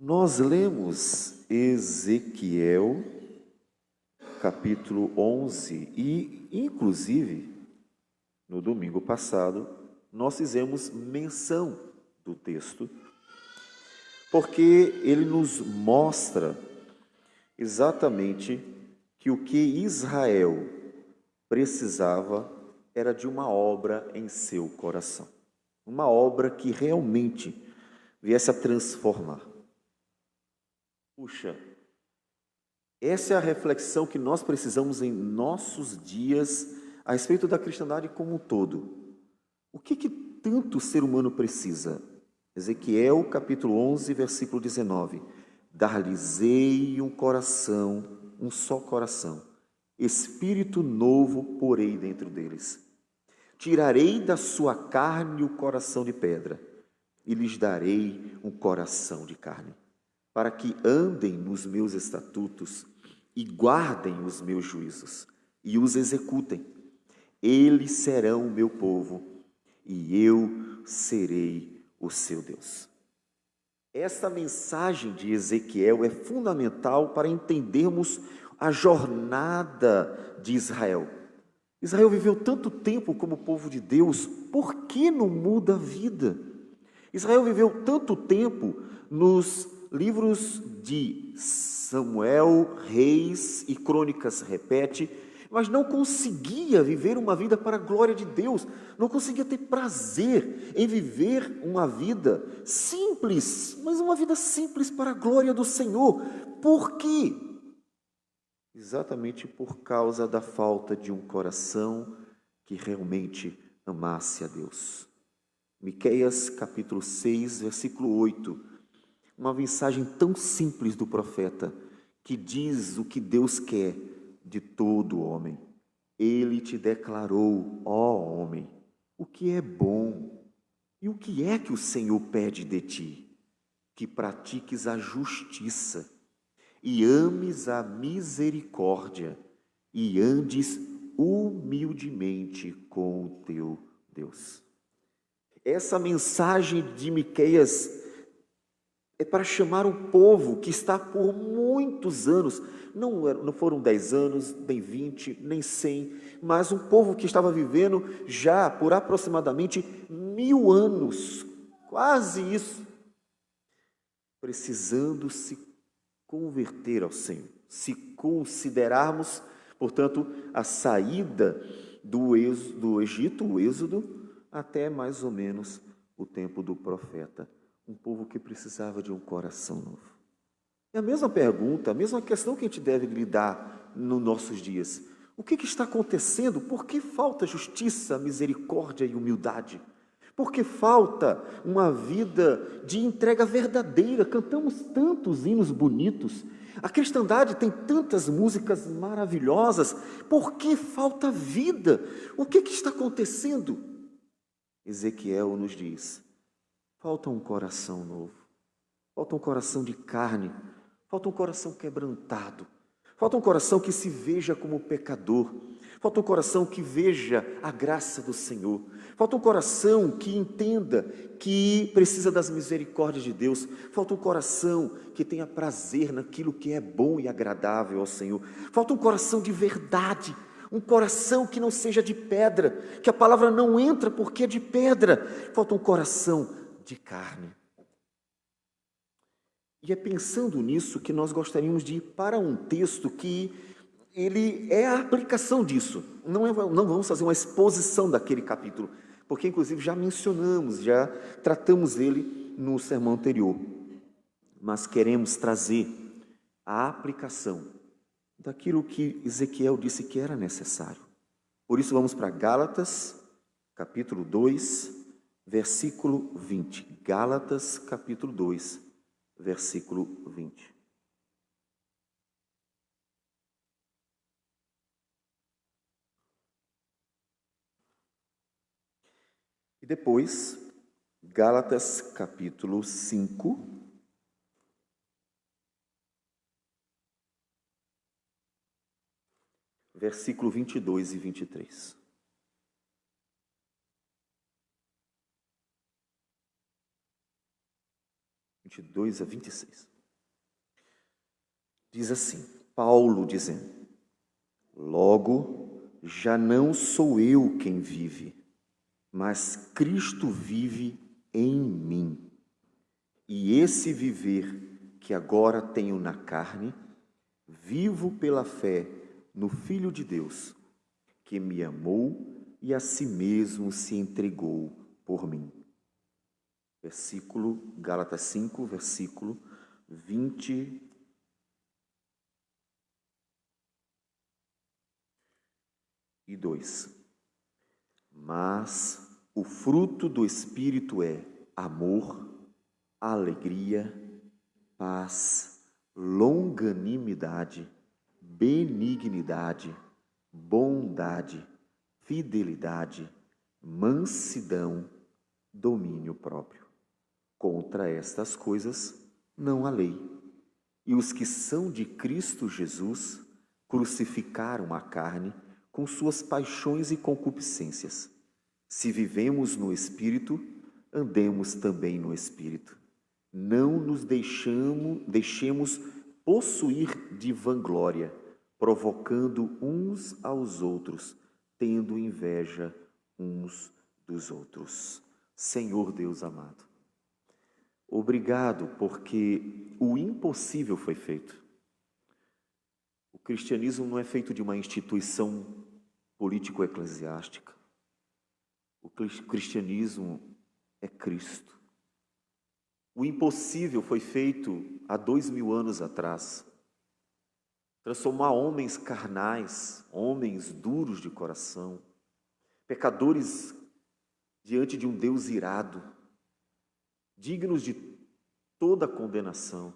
Nós lemos Ezequiel, capítulo 11, e, inclusive, no domingo passado, nós fizemos menção do texto, porque ele nos mostra exatamente que o que Israel precisava era de uma obra em seu coração, uma obra que realmente viesse a transformar. Puxa, essa é a reflexão que nós precisamos em nossos dias a respeito da cristandade como um todo. O que tanto o ser humano precisa? Ezequiel capítulo 11, versículo 19. Dar-lhes-ei um coração, um só coração, espírito novo porei dentro deles. Tirarei da sua carne o coração de pedra e lhes darei um coração de carne, para que andem nos meus estatutos e guardem os meus juízos e os executem. Eles serão o meu povo e eu serei o seu Deus. Esta mensagem de Ezequiel é fundamental para entendermos a jornada de Israel. Israel viveu tanto tempo como povo de Deus, por que não muda a vida? Israel viveu tanto tempo nos livros de Samuel, Reis e Crônicas repete, mas não conseguia viver uma vida para a glória de Deus, não conseguia ter prazer em viver uma vida simples, mas uma vida simples para a glória do Senhor. Por quê? Exatamente por causa da falta de um coração que realmente amasse a Deus. Miqueias capítulo 6, versículo 8, uma mensagem tão simples do profeta, que diz o que Deus quer de todo homem. Ele te declarou, ó homem, o que é bom, e o que é que o Senhor pede de ti? Que pratiques a justiça, e ames a misericórdia, e andes humildemente com o teu Deus. Essa mensagem de Miqueias é para chamar um povo que está por muitos anos, não foram 10 anos, nem 20, nem 100, mas um povo que estava vivendo já por aproximadamente 1000 anos, quase isso, precisando se converter ao Senhor. Se considerarmos, portanto, a saída do Egito, o Êxodo, até mais ou menos o tempo do profeta. Um povo que precisava de um coração novo. É a mesma pergunta, a mesma questão que a gente deve lidar nos nossos dias. O que está acontecendo? Por que falta justiça, misericórdia e humildade? Por que falta uma vida de entrega verdadeira? Cantamos tantos hinos bonitos. A cristandade tem tantas músicas maravilhosas. Por que falta vida? O que está acontecendo? Ezequiel nos diz, falta um coração novo, falta um coração de carne, falta um coração quebrantado, falta um coração que se veja como pecador, falta um coração que veja a graça do Senhor, falta um coração que entenda que precisa das misericórdias de Deus, falta um coração que tenha prazer naquilo que é bom e agradável ao Senhor, falta um coração de verdade, um coração que não seja de pedra, que a palavra não entra porque é de pedra, falta um coração de carne. E é pensando nisso que nós gostaríamos de ir para um texto que ele é a aplicação disso. Não vamos fazer uma exposição daquele capítulo, porque inclusive já mencionamos, já tratamos ele no sermão anterior. Mas queremos trazer a aplicação daquilo que Ezequiel disse que era necessário. Por isso vamos para Gálatas, capítulo 2, versículo 20. Gálatas, capítulo 2, versículo 20. E depois, Gálatas, capítulo 5, versículo 22 e 23. 22 a 26. Diz assim, Paulo dizendo: logo, já não sou eu quem vive, mas Cristo vive em mim. E esse viver que agora tenho na carne, vivo pela fé no Filho de Deus, que me amou e a si mesmo se entregou por mim. Gálatas 5, versículo 22. Mas o fruto do Espírito é amor, alegria, paz, longanimidade, benignidade, bondade, fidelidade, mansidão, domínio próprio. Contra estas coisas não há lei. E os que são de Cristo Jesus crucificaram a carne com suas paixões e concupiscências. Se vivemos no Espírito, andemos também no Espírito. Não nos deixemos possuir de vanglória, provocando uns aos outros, tendo inveja uns dos outros. Senhor Deus amado, obrigado porque o impossível foi feito. O cristianismo não é feito de uma instituição político-eclesiástica. O cristianismo é Cristo. O impossível foi feito há 2000 anos atrás. Transformar homens carnais, homens duros de coração, pecadores diante de um Deus irado, dignos de toda condenação,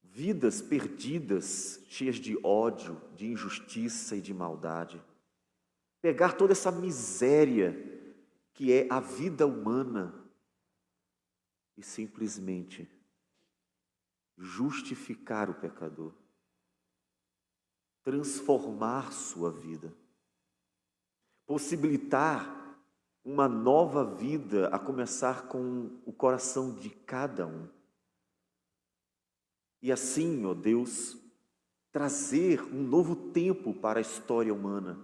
vidas perdidas, cheias de ódio, de injustiça e de maldade. Pegar toda essa miséria que é a vida humana e simplesmente justificar o pecador, transformar sua vida, possibilitar uma nova vida, a começar com o coração de cada um. E assim, ó Deus, trazer um novo tempo para a história humana,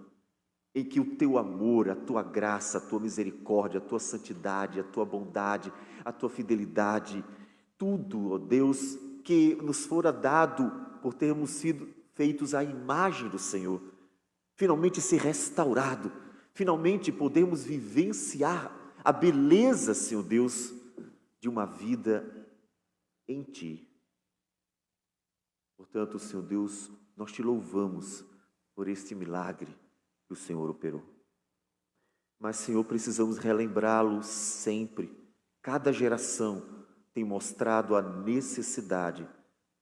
em que o teu amor, a tua graça, a tua misericórdia, a tua santidade, a tua bondade, a tua fidelidade, tudo, ó Deus, que nos fora dado por termos sido feitos à imagem do Senhor, finalmente ser restaurado, finalmente podemos vivenciar a beleza, Senhor Deus, de uma vida em Ti. Portanto, Senhor Deus, nós Te louvamos por este milagre que o Senhor operou. Mas, Senhor, precisamos relembrá-lo sempre. Cada geração tem mostrado a necessidade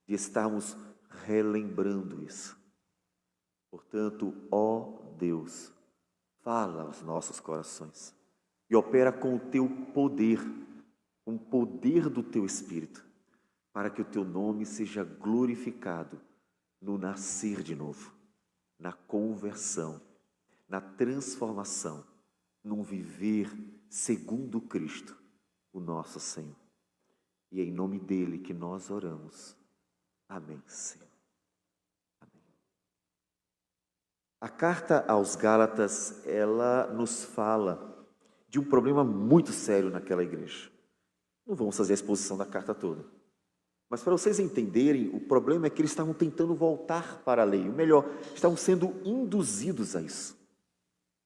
de estarmos relembrando isso. Portanto, ó Deus, fala aos nossos corações e opera com o Teu poder, com o poder do Teu Espírito, para que o Teu nome seja glorificado no nascer de novo, na conversão, na transformação, num viver segundo Cristo, o nosso Senhor. E é em nome dEle que nós oramos. Amém, Senhor. Amém. A carta aos Gálatas, ela nos fala de um problema muito sério naquela igreja. Não vamos fazer a exposição da carta toda. Mas para vocês entenderem, o problema é que eles estavam tentando voltar para a lei. Ou melhor, estavam sendo induzidos a isso.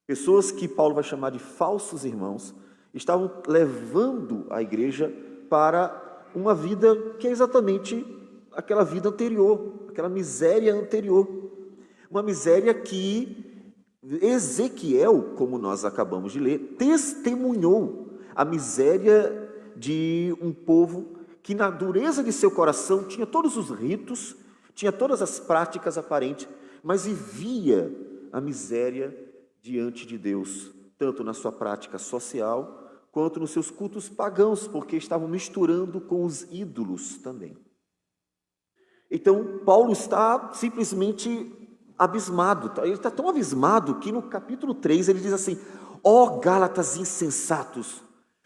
Pessoas que Paulo vai chamar de falsos irmãos, estavam levando a igreja para uma vida que é exatamente aquela vida anterior, aquela miséria anterior. Uma miséria que Ezequiel, como nós acabamos de ler, testemunhou a miséria de um povo que na dureza de seu coração tinha todos os ritos, tinha todas as práticas aparentes, mas vivia a miséria diante de Deus, tanto na sua prática social, quanto nos seus cultos pagãos, porque estavam misturando com os ídolos também. Então, Paulo está simplesmente abismado, ele está tão abismado que no capítulo 3 ele diz assim: ó Gálatas insensatos,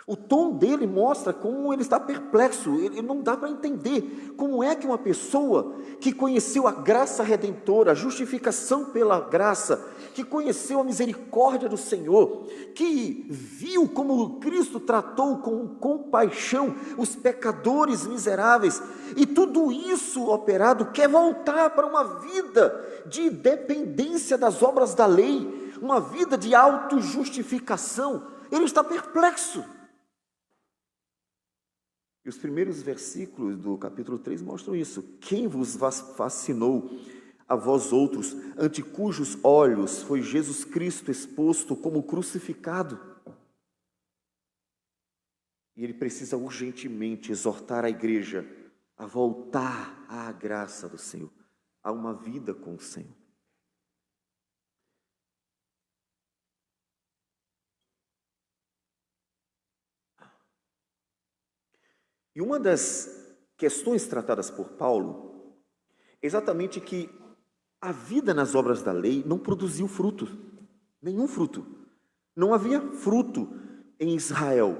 O tom dele mostra como ele está perplexo, ele não dá para entender como é que uma pessoa que conheceu a graça redentora, a justificação pela graça, que conheceu a misericórdia do Senhor, que viu como Cristo tratou com compaixão os pecadores miseráveis, e tudo isso operado, quer voltar para uma vida de dependência das obras da lei, uma vida de autojustificação. Ele está perplexo. E os primeiros versículos do capítulo 3 mostram isso. Quem vos fascinou a vós outros, ante cujos olhos foi Jesus Cristo exposto como crucificado? E ele precisa urgentemente exortar a igreja a voltar à graça do Senhor, a uma vida com o Senhor. E uma das questões tratadas por Paulo é exatamente que a vida nas obras da lei não produziu fruto, nenhum fruto. Não havia fruto em Israel.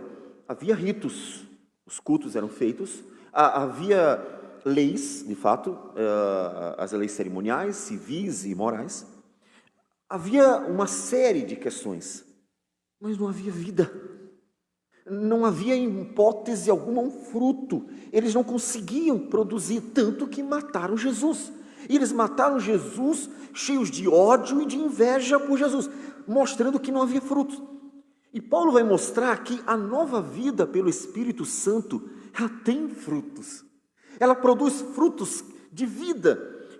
Havia ritos, os cultos eram feitos, havia leis, de fato, as leis cerimoniais, civis e morais. Havia uma série de questões, mas não havia vida. Não havia em hipótese alguma um fruto. Eles não conseguiam produzir, tanto que mataram Jesus. E eles mataram Jesus cheios de ódio e de inveja por Jesus, mostrando que não havia frutos. E Paulo vai mostrar que a nova vida pelo Espírito Santo, ela tem frutos. Ela produz frutos de vida,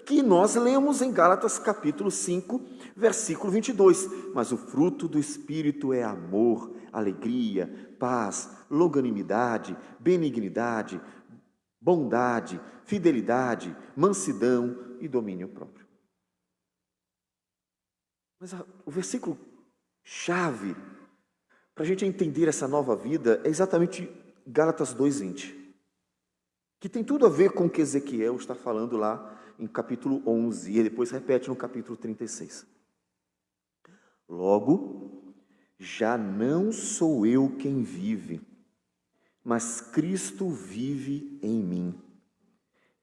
que nós lemos em Gálatas capítulo 5, versículo 22. Mas o fruto do Espírito é amor, alegria, paz, longanimidade, benignidade, bondade, fidelidade, mansidão e domínio próprio. Mas o versículo chave para a gente entender essa nova vida é exatamente Gálatas 2:20, que tem tudo a ver com o que Ezequiel está falando lá em capítulo 11, e depois repete no capítulo 36. Logo, já não sou eu quem vive, mas Cristo vive em mim.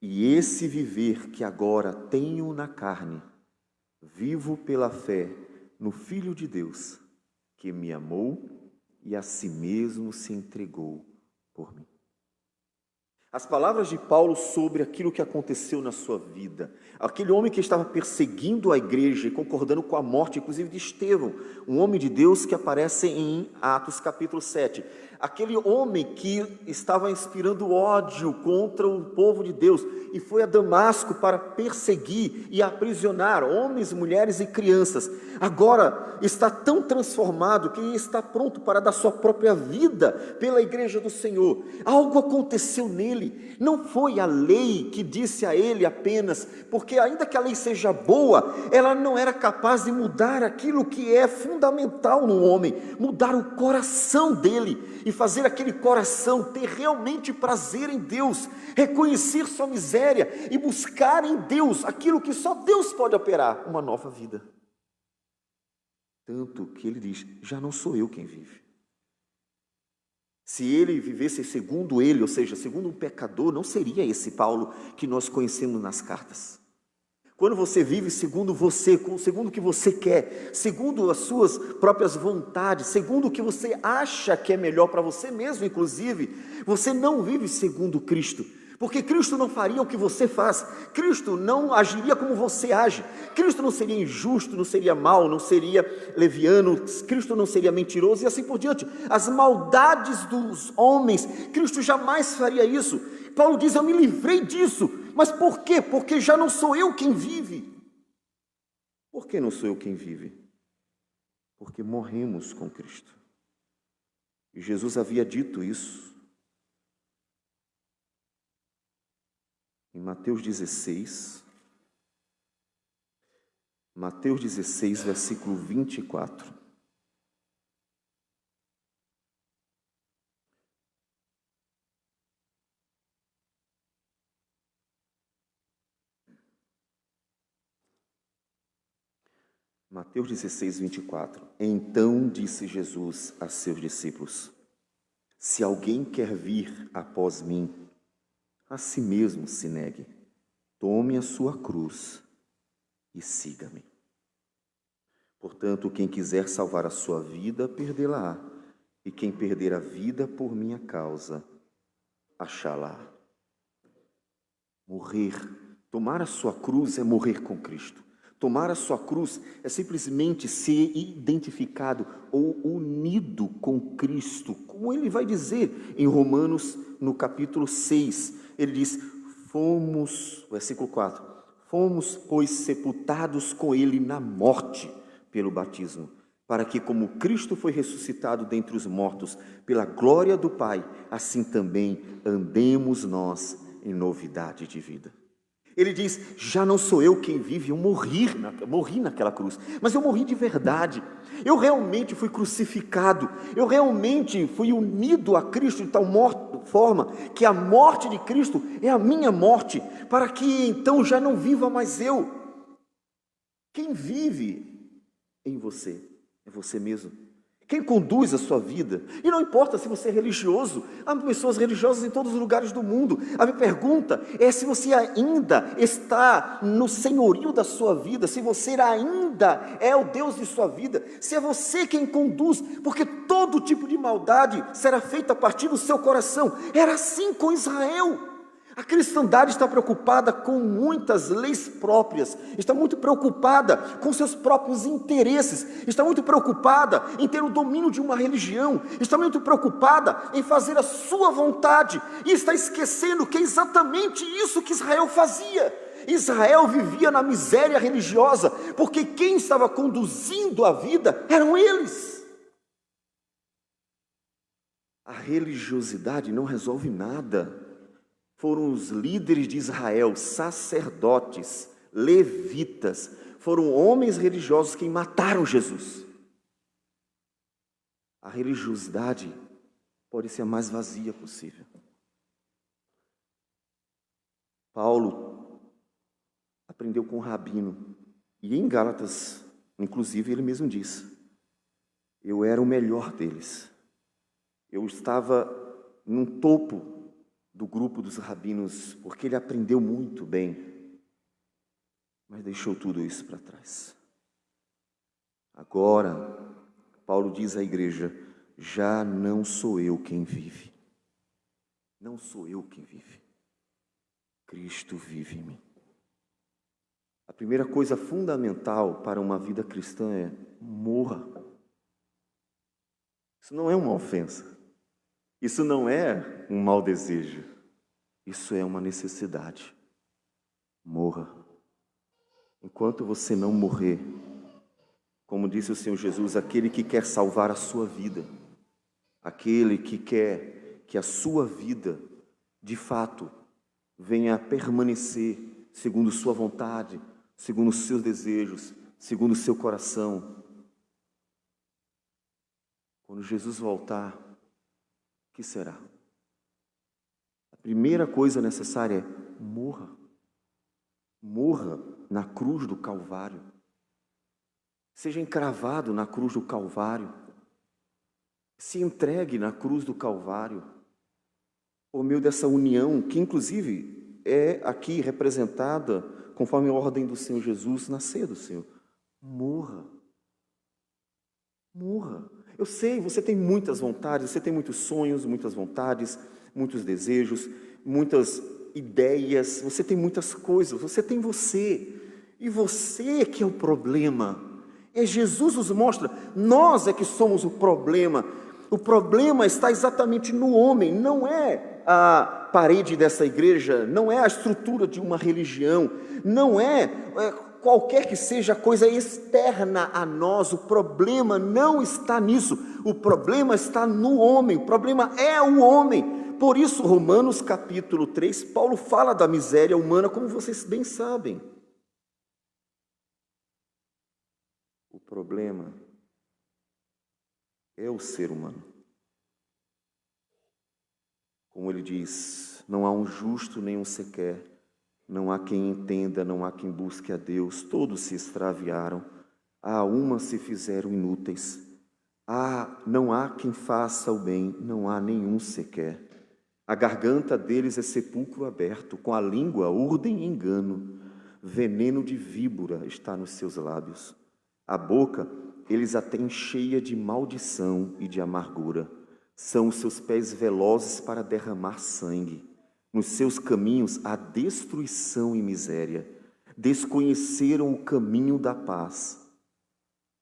E esse viver que agora tenho na carne, vivo pela fé no Filho de Deus, que me amou e a si mesmo se entregou por mim. As palavras de Paulo sobre aquilo que aconteceu na sua vida, aquele homem que estava perseguindo a igreja e concordando com a morte, inclusive de Estevão, um homem de Deus que aparece em Atos capítulo 7, aquele homem que estava inspirando ódio contra o povo de Deus e foi a Damasco para perseguir e aprisionar homens, mulheres e crianças, agora está tão transformado que está pronto para dar sua própria vida pela igreja do Senhor. Algo aconteceu nele, não foi a lei que disse a ele apenas, porque ainda que a lei seja boa, ela não era capaz de mudar aquilo que é fundamental no homem, mudar o coração dele e fazer aquele coração ter realmente prazer em Deus, reconhecer sua miséria e buscar em Deus aquilo que só Deus pode operar, uma nova vida. Tanto que ele diz, já não sou eu quem vive. Se ele vivesse segundo ele, ou seja, segundo um pecador, não seria esse Paulo que nós conhecemos nas cartas. Quando você vive segundo você, segundo o que você quer, segundo as suas próprias vontades, segundo o que você acha que é melhor para você mesmo, inclusive, você não vive segundo Cristo. Porque Cristo não faria o que você faz, Cristo não agiria como você age, Cristo não seria injusto, não seria mau, não seria leviano, Cristo não seria mentiroso e assim por diante. As maldades dos homens, Cristo jamais faria isso. Paulo diz, eu me livrei disso, mas por quê? Porque já não sou eu quem vive. Por que não sou eu quem vive? Porque morremos com Cristo. E Jesus havia dito isso. Em Mateus 16, versículo 24. Mateus 16, 24. Então disse Jesus a seus discípulos, Se alguém quer vir após mim, a si mesmo se negue, tome a sua cruz e siga-me. Portanto, quem quiser salvar a sua vida, perdê-la-á, e quem perder a vida por minha causa, achá-la. Morrer, tomar a sua cruz é morrer com Cristo. Tomar a sua cruz é simplesmente ser identificado ou unido com Cristo. Como ele vai dizer em Romanos, no capítulo 6, ele diz, versículo 4, fomos, pois, sepultados com ele na morte pelo batismo, para que, como Cristo foi ressuscitado dentre os mortos pela glória do Pai, assim também andemos nós em novidade de vida. Ele diz, já não sou eu quem vive, eu morri naquela cruz, mas eu morri de verdade, eu realmente fui crucificado, eu realmente fui unido a Cristo de tal forma, que a morte de Cristo é a minha morte, para que então já não viva mais eu. Quem vive em você é você mesmo. Quem conduz a sua vida, e não importa se você é religioso, há pessoas religiosas em todos os lugares do mundo. A minha pergunta é se você ainda está no senhorio da sua vida, se você ainda é o Deus de sua vida, se é você quem conduz, porque todo tipo de maldade será feita a partir do seu coração. Era assim com Israel. A cristandade está preocupada com muitas leis próprias, está muito preocupada com seus próprios interesses, está muito preocupada em ter o domínio de uma religião, está muito preocupada em fazer a sua vontade, e está esquecendo que é exatamente isso que Israel fazia. Israel vivia na miséria religiosa, porque quem estava conduzindo a vida eram eles. A religiosidade não resolve nada. Foram os líderes de Israel, sacerdotes, levitas, foram homens religiosos que mataram Jesus. A religiosidade pode ser a mais vazia possível. Paulo aprendeu com o rabino, e em Gálatas, inclusive, ele mesmo diz, eu era o melhor deles, eu estava num topo do grupo dos rabinos, porque ele aprendeu muito bem, mas deixou tudo isso para trás. Agora, Paulo diz à igreja, já não sou eu quem vive, não sou eu quem vive, Cristo vive em mim. A primeira coisa fundamental para uma vida cristã é morra. Isso não é uma ofensa. Isso não é um mau desejo, isso é uma necessidade. Morra. Enquanto você não morrer, como disse o Senhor Jesus, aquele que quer salvar a sua vida, aquele que quer que a sua vida, de fato, venha a permanecer segundo sua vontade, segundo os seus desejos, segundo o seu coração. Quando Jesus voltar, o que será? A primeira coisa necessária é morra. Morra na cruz do Calvário. Seja encravado na cruz do Calvário. Se entregue na cruz do Calvário. Por meio dessa união, que inclusive é aqui representada, conforme a ordem do Senhor Jesus, na ceia do Senhor. Morra. Morra. Eu sei, você tem muitas vontades, você tem muitos sonhos, muitas vontades, muitos desejos, muitas ideias, você tem muitas coisas, você tem você. E você que é o problema. É Jesus nos mostra, nós é que somos o problema. O problema está exatamente no homem, não é a parede dessa igreja, não é a estrutura de uma religião, não é qualquer que seja a coisa externa a nós. O problema não está nisso, o problema está no homem, o problema é o homem. Por isso, Romanos capítulo 3, Paulo fala da miséria humana, como vocês bem sabem. O problema é o ser humano. Como ele diz, não há um justo nem um sequer, não há quem entenda, não há quem busque a Deus, todos se extraviaram, a uma se fizeram inúteis, Não há quem faça o bem, não há nenhum sequer. A garganta deles é sepulcro aberto, com a língua urdem engano. Veneno de víbora está nos seus lábios. A boca eles a têm cheia de maldição e de amargura. São os seus pés velozes para derramar sangue. Nos seus caminhos há destruição e miséria. Desconheceram o caminho da paz.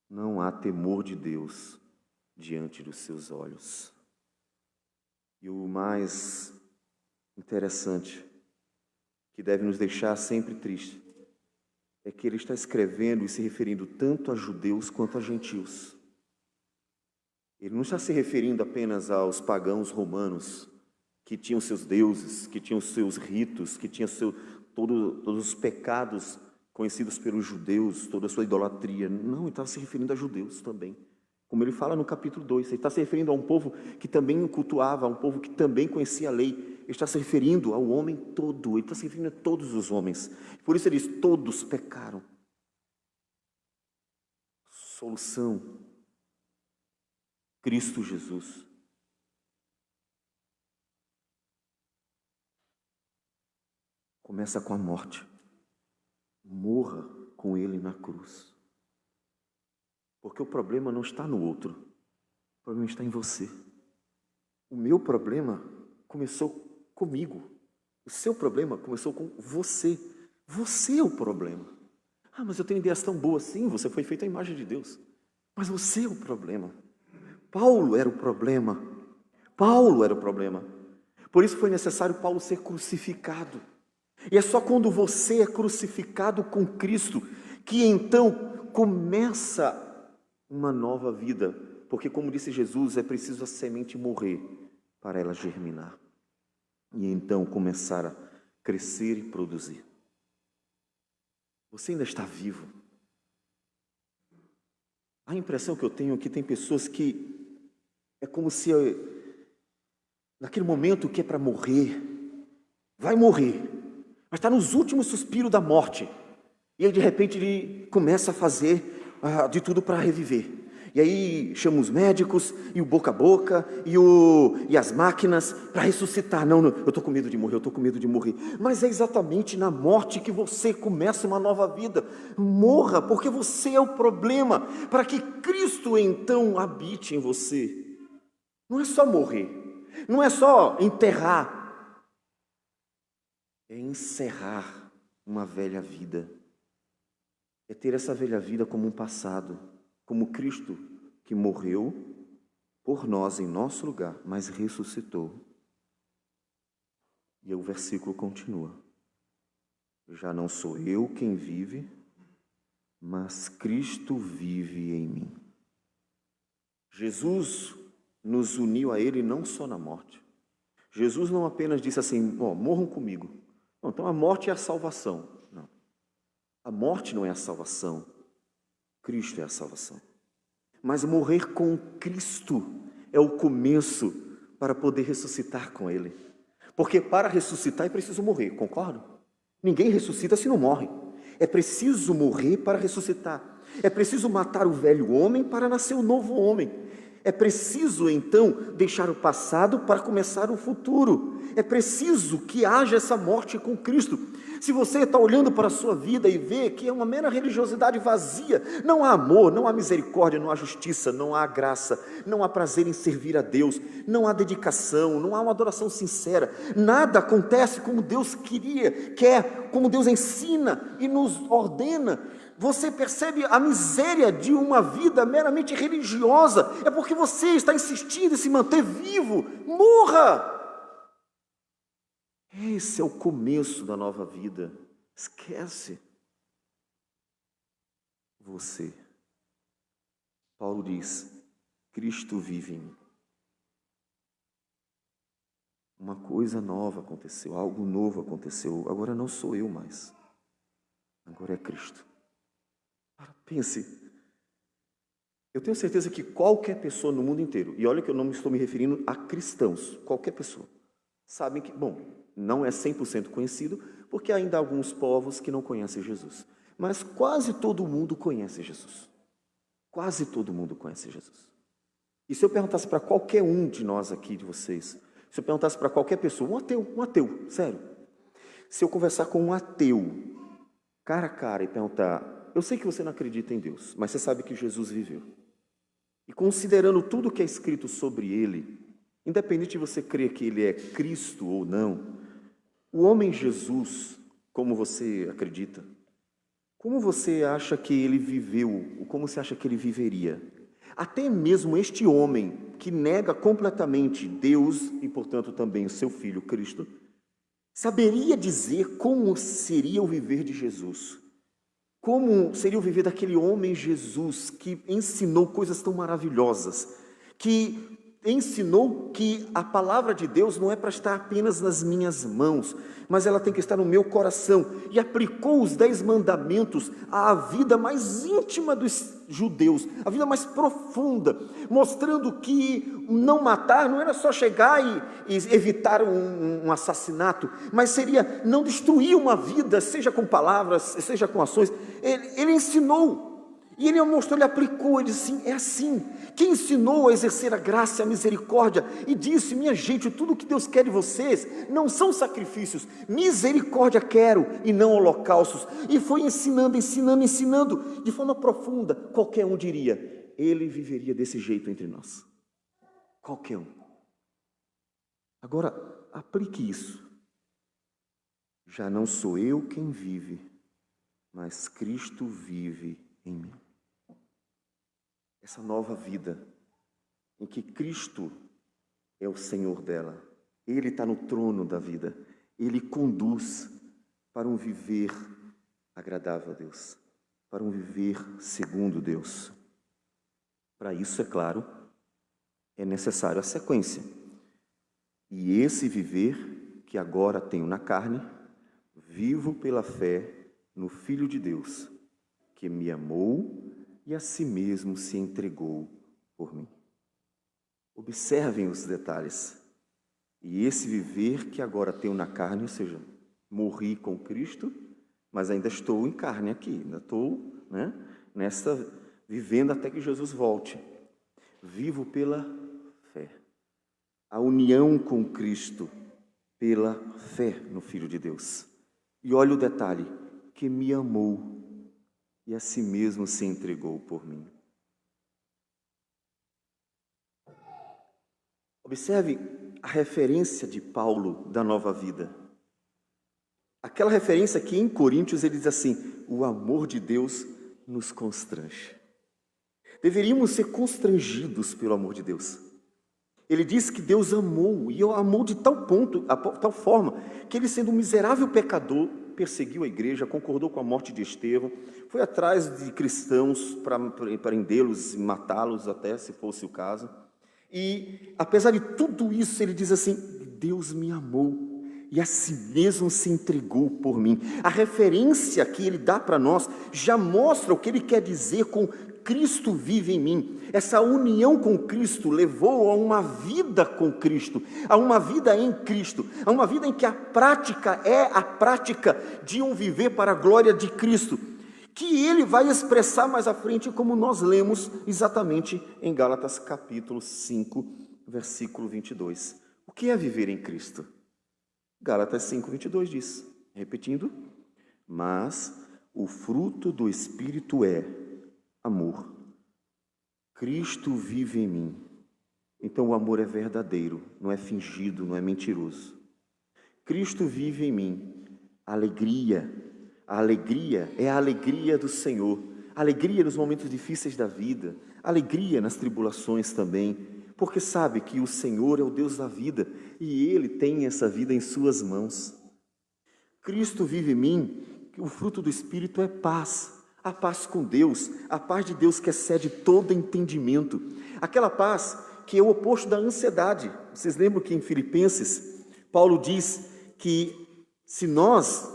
Não há temor de Deus diante dos seus olhos. E o mais interessante, que deve nos deixar sempre triste, é que ele está escrevendo e se referindo tanto a judeus quanto a gentios. Ele não está se referindo apenas aos pagãos romanos, que tinham seus deuses, que tinham seus ritos, que tinham todos os pecados conhecidos pelos judeus, toda a sua idolatria. Não, ele está se referindo a judeus também. Como ele fala no capítulo 2, ele está se referindo a um povo que também cultuava, a um povo que também conhecia a lei. Ele está se referindo ao homem todo, ele está se referindo a todos os homens. Por isso ele diz, todos pecaram. Solução, Cristo Jesus. Começa com a morte. Morra com ele na cruz. Porque o problema não está no outro. O problema está em você. O meu problema começou comigo. O seu problema começou com você. Você é o problema. Mas eu tenho ideias tão boas. Sim, você foi feito à imagem de Deus. Mas você é o problema. Paulo era o problema. Paulo era o problema. Por isso foi necessário Paulo ser crucificado. E é só quando você é crucificado com Cristo que então começa uma nova vida. Porque, como disse Jesus, é preciso a semente morrer para ela germinar. E então começar a crescer e produzir. Você ainda está vivo. A impressão que eu tenho é que tem pessoas que é como se naquele momento que é para morrer, vai morrer, mas está nos últimos suspiros da morte. E aí de repente ele começa a fazer de tudo para reviver. E aí chama os médicos, e o boca a boca, e as máquinas para ressuscitar. Não, eu estou com medo de morrer, eu estou com medo de morrer. Mas é exatamente na morte que você começa uma nova vida. Morra, porque você é o problema, para que Cristo então habite em você. Não é só morrer, não é só enterrar, é encerrar uma velha vida. É ter essa velha vida como um passado, como Cristo que morreu por nós em nosso lugar, mas ressuscitou. E o versículo continua. Já não sou eu quem vive, mas Cristo vive em mim. Jesus nos uniu a Ele não só na morte. Jesus não apenas disse assim, morram comigo. Não, então a morte é a salvação. Não. A morte não é a salvação. Cristo é a salvação. Mas morrer com Cristo é o começo para poder ressuscitar com Ele. Porque para ressuscitar é preciso morrer, concordo? Ninguém ressuscita se não morre. É preciso morrer para ressuscitar. É preciso matar o velho homem para nascer o novo homem. É preciso, então, deixar o passado para começar o futuro. É preciso que haja essa morte com Cristo. Se você está olhando para a sua vida e vê que é uma mera religiosidade vazia, não há amor, não há misericórdia, não há justiça, não há graça, não há prazer em servir a Deus, não há dedicação, não há uma adoração sincera, nada acontece como Deus quer, como Deus ensina e nos ordena. Você percebe a miséria de uma vida meramente religiosa, é porque você está insistindo em se manter vivo. Morra! Esse é o começo da nova vida. Esquece você. Paulo diz, Cristo vive em mim. Uma coisa nova aconteceu, algo novo aconteceu. Agora não sou eu mais. Agora é Cristo. Pense, eu tenho certeza que qualquer pessoa no mundo inteiro, e olha que eu não estou me referindo a cristãos, qualquer pessoa, sabem que, não é 100% conhecido, porque ainda há alguns povos que não conhecem Jesus. Mas quase todo mundo conhece Jesus. Quase todo mundo conhece Jesus. E se eu perguntasse para qualquer um de nós aqui, de vocês, se eu perguntasse para qualquer pessoa, um ateu, sério, se eu conversar com um ateu, cara a cara, e perguntar, eu sei que você não acredita em Deus, mas você sabe que Jesus viveu. E considerando tudo que é escrito sobre ele, independente de você crer que ele é Cristo ou não, o homem Jesus, como você acredita, como você acha que ele viveu, ou como você acha que ele viveria? Até mesmo este homem que nega completamente Deus e, portanto, também o seu Filho Cristo, saberia dizer como seria o viver de Jesus. Como seria o viver daquele homem Jesus que ensinou coisas tão maravilhosas, que ensinou que a palavra de Deus não é para estar apenas nas minhas mãos, mas ela tem que estar no meu coração, e aplicou os 10 mandamentos à vida mais íntima dos judeus, a vida mais profunda, mostrando que não matar não era só chegar e evitar um assassinato, mas seria não destruir uma vida, seja com palavras, seja com ações. Ele ensinou, e ele mostrou, ele aplicou, ele disse assim, é assim, que ensinou a exercer a graça e a misericórdia, e disse, minha gente, tudo que Deus quer de vocês, não são sacrifícios, misericórdia quero, e não holocaustos, e foi ensinando, de forma profunda, qualquer um diria, ele viveria desse jeito entre nós, qualquer um. Agora, aplique isso, já não sou eu quem vive, mas Cristo vive em mim. Essa nova vida, em que Cristo é o Senhor dela, Ele está no trono da vida, Ele conduz para um viver agradável a Deus, para um viver segundo Deus. Para isso, é claro, é necessário a sequência. E esse viver que agora tenho na carne, vivo pela fé no Filho de Deus, que me amou e a si mesmo se entregou por mim. Observem os detalhes. E esse viver que agora tenho na carne, ou seja, morri com Cristo, mas ainda estou em carne aqui, ainda estou, vivendo até que Jesus volte. Vivo pela fé. A união com Cristo pela fé no Filho de Deus. E olha o detalhe, que me amou e a si mesmo se entregou por mim. Observe a referência de Paulo da nova vida. Aquela referência que em Coríntios ele diz assim, o amor de Deus nos constrange. Deveríamos ser constrangidos pelo amor de Deus. Ele diz que Deus amou, e amou de tal ponto, tal forma, que ele, sendo um miserável pecador, perseguiu a igreja, concordou com a morte de Estevão, foi atrás de cristãos para prendê-los e matá-los até, se fosse o caso. E, apesar de tudo isso, ele diz assim, Deus me amou e a si mesmo se entregou por mim. A referência que ele dá para nós já mostra o que ele quer dizer com Cristo vive em mim. Essa união com Cristo levou a uma vida com Cristo, a uma vida em Cristo, a uma vida em que a prática é a prática de um viver para a glória de Cristo, que ele vai expressar mais à frente, como nós lemos exatamente em Gálatas capítulo 5, versículo 22. O que é viver em Cristo? Gálatas 5, 22 diz, repetindo, mas o fruto do Espírito é amor. Cristo vive em mim. Então o amor é verdadeiro, não é fingido, não é mentiroso. Cristo vive em mim. Alegria. A alegria é a alegria do Senhor. Alegria nos momentos difíceis da vida. Alegria nas tribulações também. Porque sabe que o Senhor é o Deus da vida e Ele tem essa vida em suas mãos. Cristo vive em mim. O fruto do Espírito é paz. A paz com Deus, a paz de Deus que excede todo entendimento. Aquela paz que é o oposto da ansiedade. Vocês lembram que em Filipenses, Paulo diz que se nós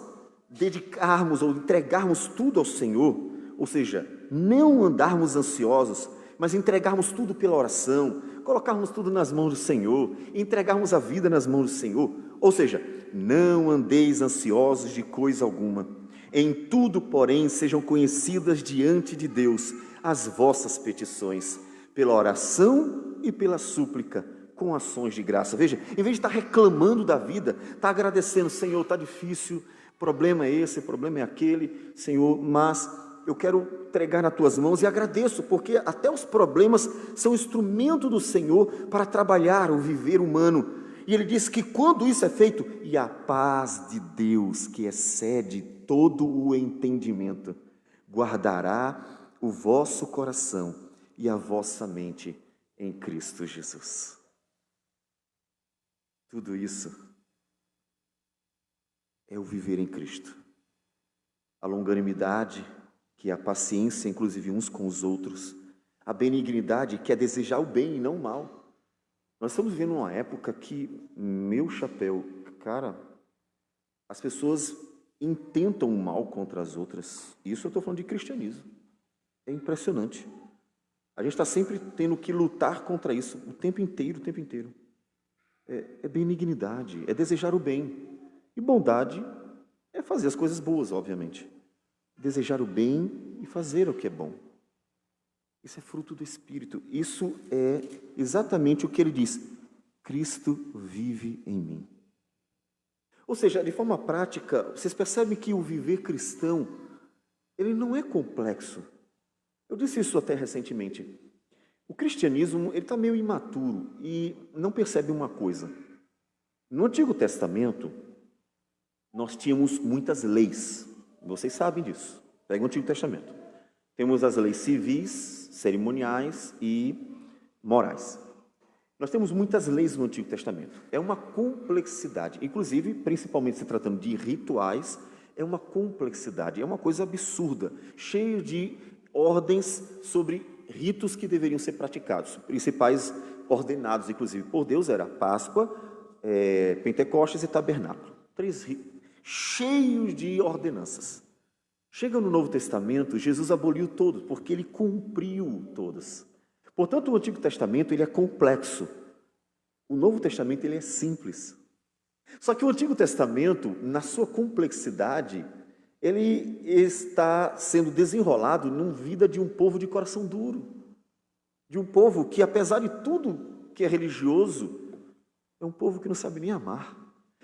dedicarmos ou entregarmos tudo ao Senhor, ou seja, não andarmos ansiosos, mas entregarmos tudo pela oração, colocarmos tudo nas mãos do Senhor, entregarmos a vida nas mãos do Senhor, ou seja, não andeis ansiosos de coisa alguma. Em tudo, porém, sejam conhecidas diante de Deus as vossas petições, pela oração e pela súplica, com ações de graça. Veja, em vez de estar reclamando da vida, está agradecendo: Senhor, está difícil, problema é esse, problema é aquele, Senhor, mas eu quero entregar nas tuas mãos, e agradeço, porque até os problemas são instrumento do Senhor para trabalhar o viver humano. E ele diz que quando isso é feito, e a paz de Deus, que excede todo o entendimento, guardará o vosso coração e a vossa mente em Cristo Jesus. Tudo isso é o viver em Cristo. A longanimidade, que é a paciência, inclusive uns com os outros. A benignidade, que é desejar o bem e não o mal. Nós estamos vivendo uma época que, meu chapéu, cara, as pessoas intentam o mal contra as outras. Isso eu estou falando de cristianismo. É impressionante. A gente está sempre tendo que lutar contra isso, o tempo inteiro, o tempo inteiro. É benignidade, é desejar o bem. E bondade é fazer as coisas boas, obviamente. Desejar o bem e fazer o que é bom. Isso é fruto do Espírito. Isso é exatamente o que ele diz: Cristo vive em mim. Ou seja, de forma prática, vocês percebem que o viver cristão, ele não é complexo. Eu disse isso até recentemente. O cristianismo, ele está meio imaturo e não percebe uma coisa. No Antigo Testamento, nós tínhamos muitas leis. Vocês sabem disso. Pega o Antigo Testamento. Temos as leis civis, cerimoniais e morais. Nós temos muitas leis no Antigo Testamento. É uma complexidade. Inclusive, principalmente se tratando de rituais, é uma complexidade. É uma coisa absurda. Cheio de ordens sobre ritos que deveriam ser praticados. Os principais ordenados, inclusive, por Deus, era Páscoa, Pentecostes e Tabernáculo. 3 ritos cheios de ordenanças. Chega no Novo Testamento, Jesus aboliu todos, porque ele cumpriu todas. Portanto, o Antigo Testamento ele é complexo. O Novo Testamento ele é simples. Só que o Antigo Testamento, na sua complexidade, ele está sendo desenrolado numa vida de um povo de coração duro. De um povo que, apesar de tudo que é religioso, é um povo que não sabe nem amar.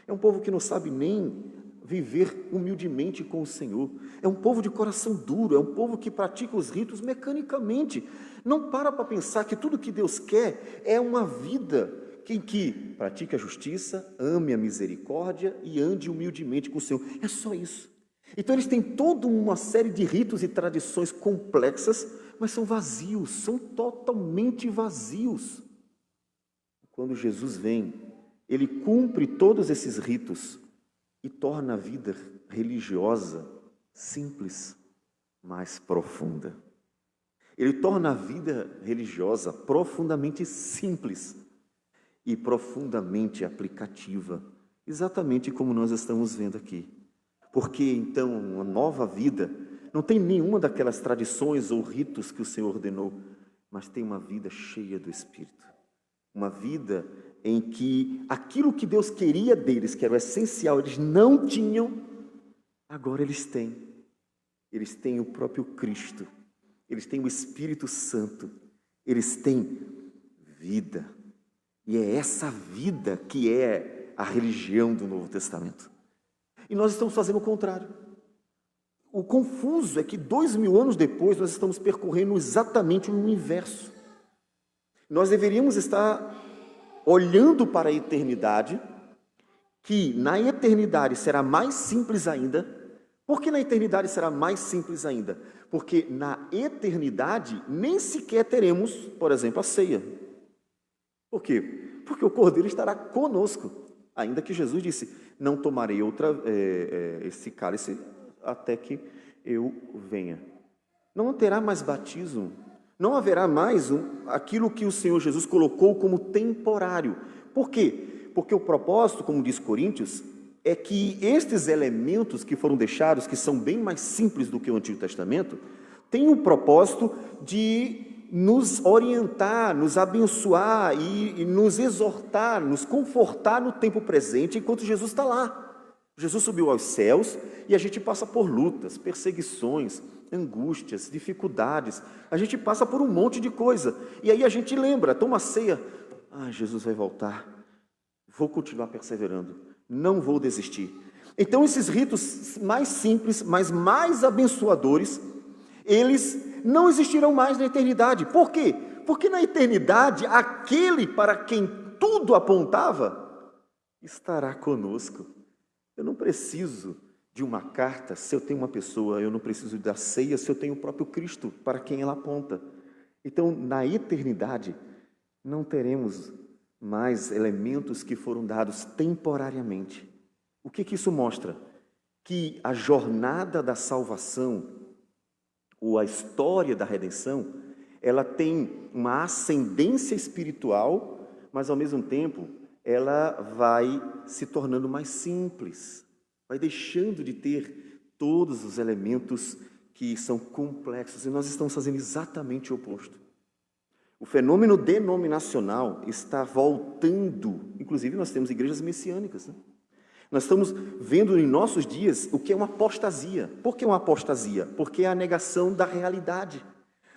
É um povo que não sabe nem viver humildemente com o Senhor. É um povo de coração duro, é um povo que pratica os ritos mecanicamente. Não para pensar que tudo que Deus quer é uma vida em que pratique a justiça, ame a misericórdia e ande humildemente com o Senhor. É só isso. Então eles têm toda uma série de ritos e tradições complexas, mas são vazios, são totalmente vazios. Quando Jesus vem, ele cumpre todos esses ritos e torna a vida religiosa simples, mas profunda. Ele torna a vida religiosa profundamente simples e profundamente aplicativa, exatamente como nós estamos vendo aqui. Porque então uma nova vida não tem nenhuma daquelas tradições ou ritos que o Senhor ordenou, mas tem uma vida cheia do Espírito. Uma vida em que aquilo que Deus queria deles, que era o essencial, eles não tinham, agora eles têm. Eles têm o próprio Cristo, eles têm o Espírito Santo, eles têm vida. E é essa vida que é a religião do Novo Testamento. E nós estamos fazendo o contrário. O confuso é que 2000 anos depois nós estamos percorrendo exatamente o inverso. Nós deveríamos estar olhando para a eternidade, que na eternidade será mais simples ainda. Por que na eternidade será mais simples ainda? Porque na eternidade nem sequer teremos, por exemplo, a ceia. Por quê? Porque o Cordeiro estará conosco, ainda que Jesus disse: não tomarei esse cálice até que eu venha. Não terá mais batismo. Não haverá mais aquilo que o Senhor Jesus colocou como temporário. Por quê? Porque o propósito, como diz Coríntios, é que estes elementos que foram deixados, que são bem mais simples do que o Antigo Testamento, têm o propósito de nos orientar, nos abençoar e nos exortar, nos confortar no tempo presente, enquanto Jesus está lá. Jesus subiu aos céus e a gente passa por lutas, perseguições, angústias, dificuldades. A gente passa por um monte de coisa. E aí a gente lembra, toma a ceia. Ah, Jesus vai voltar. Vou continuar perseverando. Não vou desistir. Então esses ritos mais simples, mas mais abençoadores, eles não existirão mais na eternidade. Por quê? Porque na eternidade, aquele para quem tudo apontava, estará conosco. Eu não preciso de uma carta se eu tenho uma pessoa, eu não preciso da ceia se eu tenho o próprio Cristo para quem ela aponta. Então, na eternidade, não teremos mais elementos que foram dados temporariamente. O que isso mostra? Que a jornada da salvação, ou a história da redenção, ela tem uma ascendência espiritual, mas ao mesmo tempo ela vai se tornando mais simples, vai deixando de ter todos os elementos que são complexos, e nós estamos fazendo exatamente o oposto. O fenômeno denominacional está voltando, inclusive nós temos igrejas messiânicas, né? Nós estamos vendo em nossos dias o que é uma apostasia. Por que uma apostasia? Porque é a negação da realidade.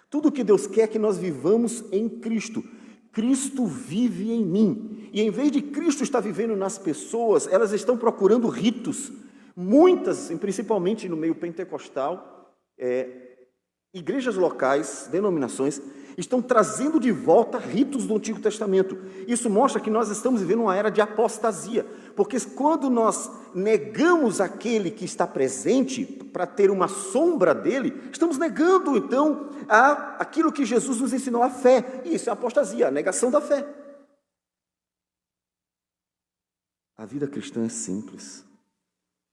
Tudo que Deus quer é que nós vivamos em Cristo. Cristo vive em mim. E em vez de Cristo estar vivendo nas pessoas, elas estão procurando ritos. Muitas, principalmente no meio pentecostal, igrejas locais, denominações, estão trazendo de volta ritos do Antigo Testamento. Isso mostra que nós estamos vivendo uma era de apostasia, porque quando nós negamos aquele que está presente para ter uma sombra dele, estamos negando então aquilo que Jesus nos ensinou, a fé. E isso é apostasia, a negação da fé. A vida cristã é simples,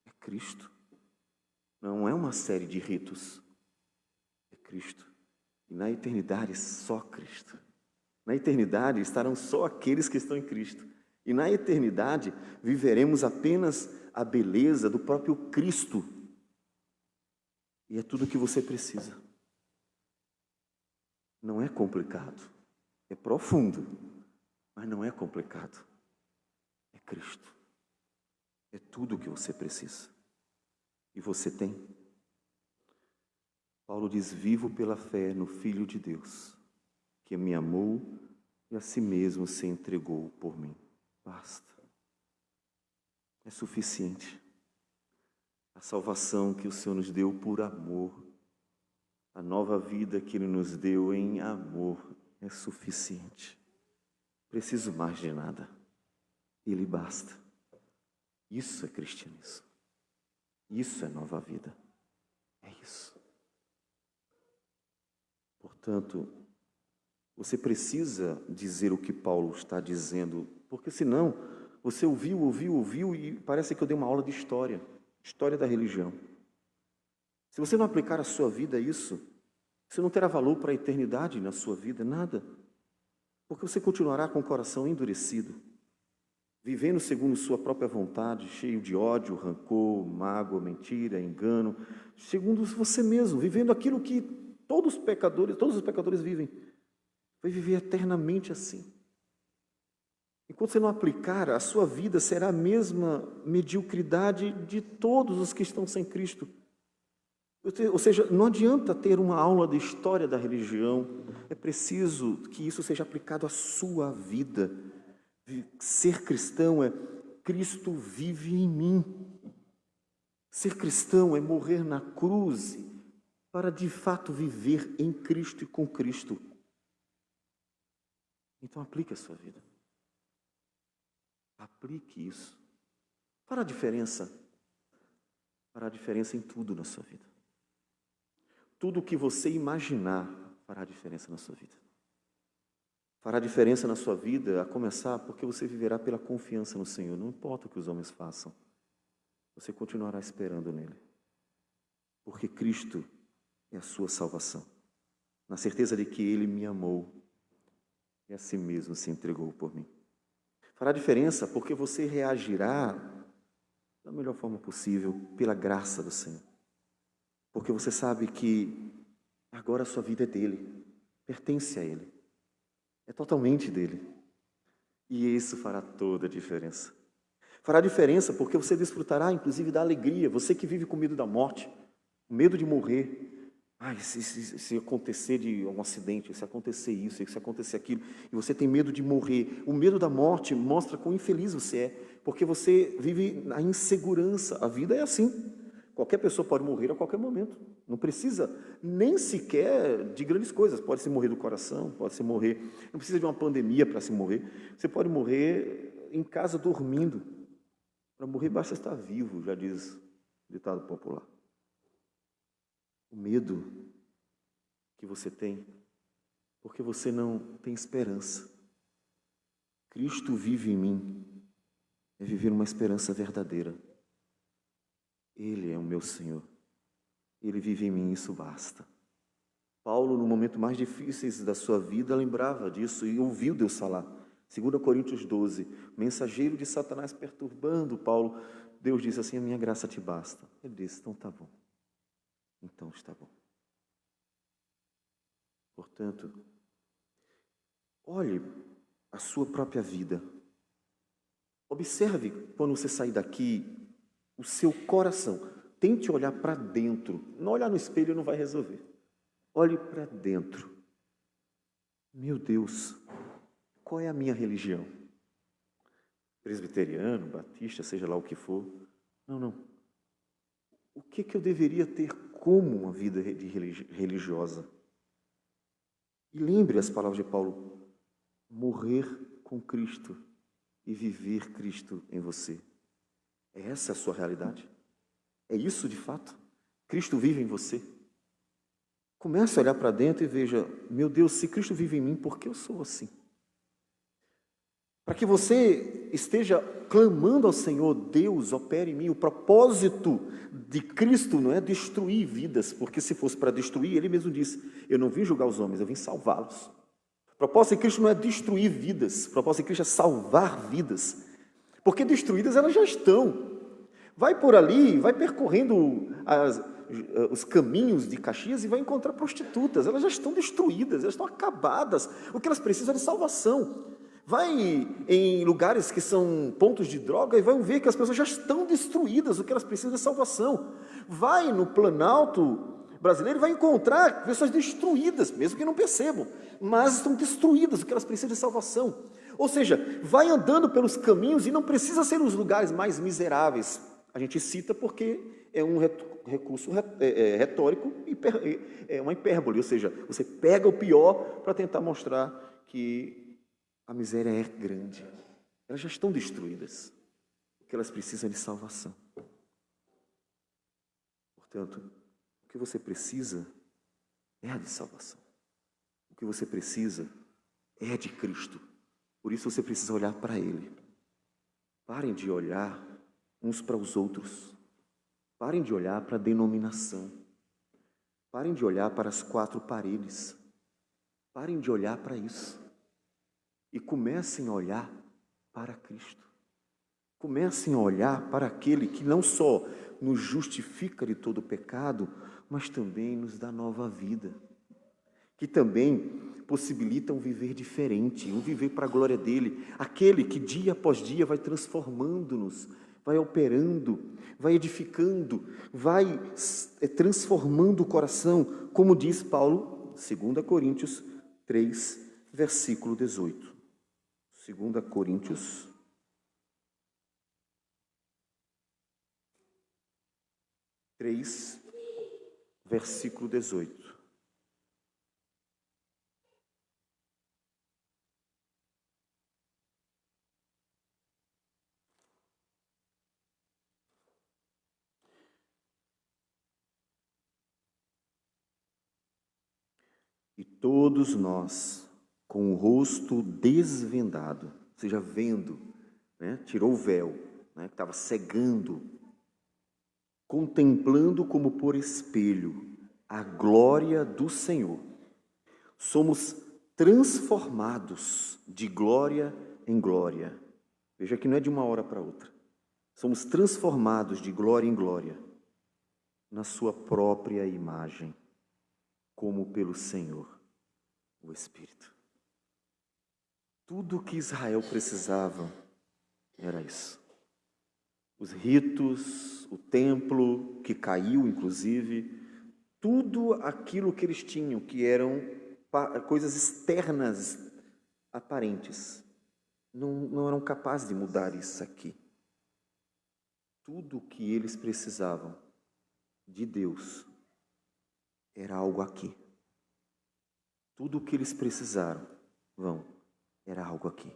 é Cristo. Não é uma série de ritos, é Cristo. E na eternidade, só Cristo. Na eternidade estarão só aqueles que estão em Cristo. E na eternidade viveremos apenas a beleza do próprio Cristo. E é tudo o que você precisa. Não é complicado. É profundo, mas não é complicado. É Cristo. É tudo o que você precisa. E você tem. Paulo diz: vivo pela fé no Filho de Deus, que me amou e a si mesmo se entregou por mim. Basta. É suficiente. A salvação que o Senhor nos deu por amor, a nova vida que Ele nos deu em amor, é suficiente. Preciso mais de nada. Ele basta. Isso é cristianismo. Isso é nova vida. É isso. Portanto, você precisa dizer o que Paulo está dizendo, porque senão você ouviu e parece que eu dei uma aula de história da religião. Se você não aplicar a sua vida a isso, você não terá valor para a eternidade na sua vida, nada. Porque você continuará com o coração endurecido, vivendo segundo sua própria vontade, cheio de ódio, rancor, mágoa, mentira, engano, segundo você mesmo, vivendo aquilo que todos os pecadores vivem. Vai viver eternamente assim. Enquanto você não aplicar, a sua vida será a mesma mediocridade de todos os que estão sem Cristo. Ou seja, não adianta ter uma aula de história da religião, é preciso que isso seja aplicado à sua vida. Ser cristão é Cristo vive em mim. Ser cristão é morrer na cruz para de fato viver em Cristo e com Cristo. Então aplique a sua vida. Aplique isso. Fará diferença. Fará diferença em tudo na sua vida. Tudo o que você imaginar fará diferença na sua vida. Fará diferença na sua vida, a começar porque você viverá pela confiança no Senhor. Não importa o que os homens façam. Você continuará esperando nele. Porque Cristo é a sua salvação. Na certeza de que Ele me amou e a si mesmo se entregou por mim. Fará diferença porque você reagirá da melhor forma possível pela graça do Senhor. Porque você sabe que agora a sua vida é dele, pertence a Ele. É totalmente dele. E isso fará toda a diferença. Fará diferença porque você desfrutará, inclusive, da alegria. Você que vive com medo da morte, medo de morrer. Ai, se acontecer de um acidente, se acontecer isso, se acontecer aquilo, e você tem medo de morrer. O medo da morte mostra quão infeliz você é, porque você vive na insegurança. A vida é assim. Qualquer pessoa pode morrer a qualquer momento. Não precisa nem sequer de grandes coisas. Pode se morrer do coração, pode se morrer. Não precisa de uma pandemia para se morrer. Você pode morrer em casa dormindo. Para morrer basta estar vivo, já diz o ditado popular. O medo que você tem, porque você não tem esperança. Cristo vive em mim, é viver uma esperança verdadeira. Ele é o meu Senhor, Ele vive em mim, isso basta. Paulo, no momento mais difíceis da sua vida, lembrava disso e ouviu Deus falar. 2 Coríntios 12, mensageiro de Satanás perturbando Paulo, Deus disse assim, a minha graça te basta. Ele disse, então tá bom. Então está bom. Portanto, olhe a sua própria vida. Observe, quando você sair daqui, o seu coração. Tente olhar para dentro. Não olhar no espelho não vai resolver. Olhe para dentro. Meu Deus, qual é a minha religião? Presbiteriano, batista, seja lá o que for. Não. O que eu deveria ter como uma vida religiosa? E lembre as palavras de Paulo, morrer com Cristo e viver Cristo em você. É essa a sua realidade? É isso de fato? Cristo vive em você? Comece a olhar para dentro e veja, meu Deus, se Cristo vive em mim, por que eu sou assim? Para que você esteja clamando ao Senhor, Deus, opere em mim. O propósito de Cristo não é destruir vidas, porque se fosse para destruir, Ele mesmo disse, eu não vim julgar os homens, eu vim salvá-los. O propósito de Cristo não é destruir vidas, o propósito de Cristo é salvar vidas, porque destruídas elas já estão. Vai por ali, vai percorrendo os caminhos de Caxias e vai encontrar prostitutas, elas já estão destruídas, elas estão acabadas, o que elas precisam é de salvação. Vai em lugares que são pontos de droga e vai ver que as pessoas já estão destruídas, o que elas precisam é de salvação. Vai no Planalto brasileiro e vai encontrar pessoas destruídas, mesmo que não percebam, mas estão destruídas, o que elas precisam de salvação. Ou seja, vai andando pelos caminhos e não precisa ser os lugares mais miseráveis. A gente cita porque é um recurso retórico, é uma hipérbole, ou seja, você pega o pior para tentar mostrar que a miséria é grande. Elas já estão destruídas, porque elas precisam de salvação. Portanto, o que você precisa é de salvação. O que você precisa é de Cristo. Por isso você precisa olhar para Ele. Parem de olhar uns para os outros. Parem de olhar para a denominação. Parem de olhar para as quatro paredes. Parem de olhar para isso. E comecem a olhar para Cristo. Comecem a olhar para aquele que não só nos justifica de todo pecado, mas também nos dá nova vida. Que também possibilita um viver diferente, um viver para a glória dele. Aquele que dia após dia vai transformando-nos, vai operando, vai edificando, vai transformando o coração, como diz Paulo, 2 Coríntios 3, versículo 18. 2 Coríntios 3, versículo 18. E todos nós, com o rosto desvendado, ou seja, vendo, né? Tirou o véu, né? Que estava cegando, contemplando como por espelho a glória do Senhor, somos transformados de glória em glória. Veja que não é de uma hora para outra. Somos transformados de glória em glória na sua própria imagem, como pelo Senhor, o Espírito. Tudo o que Israel precisava era isso. os ritos, o templo que caiu, inclusive, tudo aquilo que eles tinham, que eram coisas externas, aparentes, não eram capazes de mudar isso aqui. Tudo o que eles precisavam de Deus era algo aqui. Tudo o que eles precisaram, era algo aqui.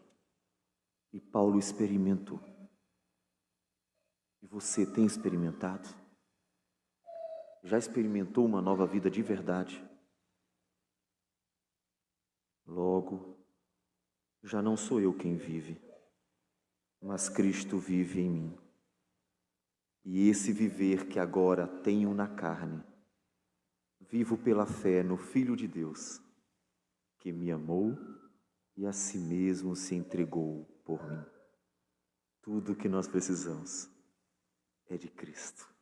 E Paulo experimentou. E você tem experimentado? Já experimentou uma nova vida de verdade? Logo, já não sou eu quem vive, mas Cristo vive em mim. E esse viver que agora tenho na carne, vivo pela fé no Filho de Deus, que me amou e a si mesmo se entregou por mim. Tudo o que nós precisamos é de Cristo.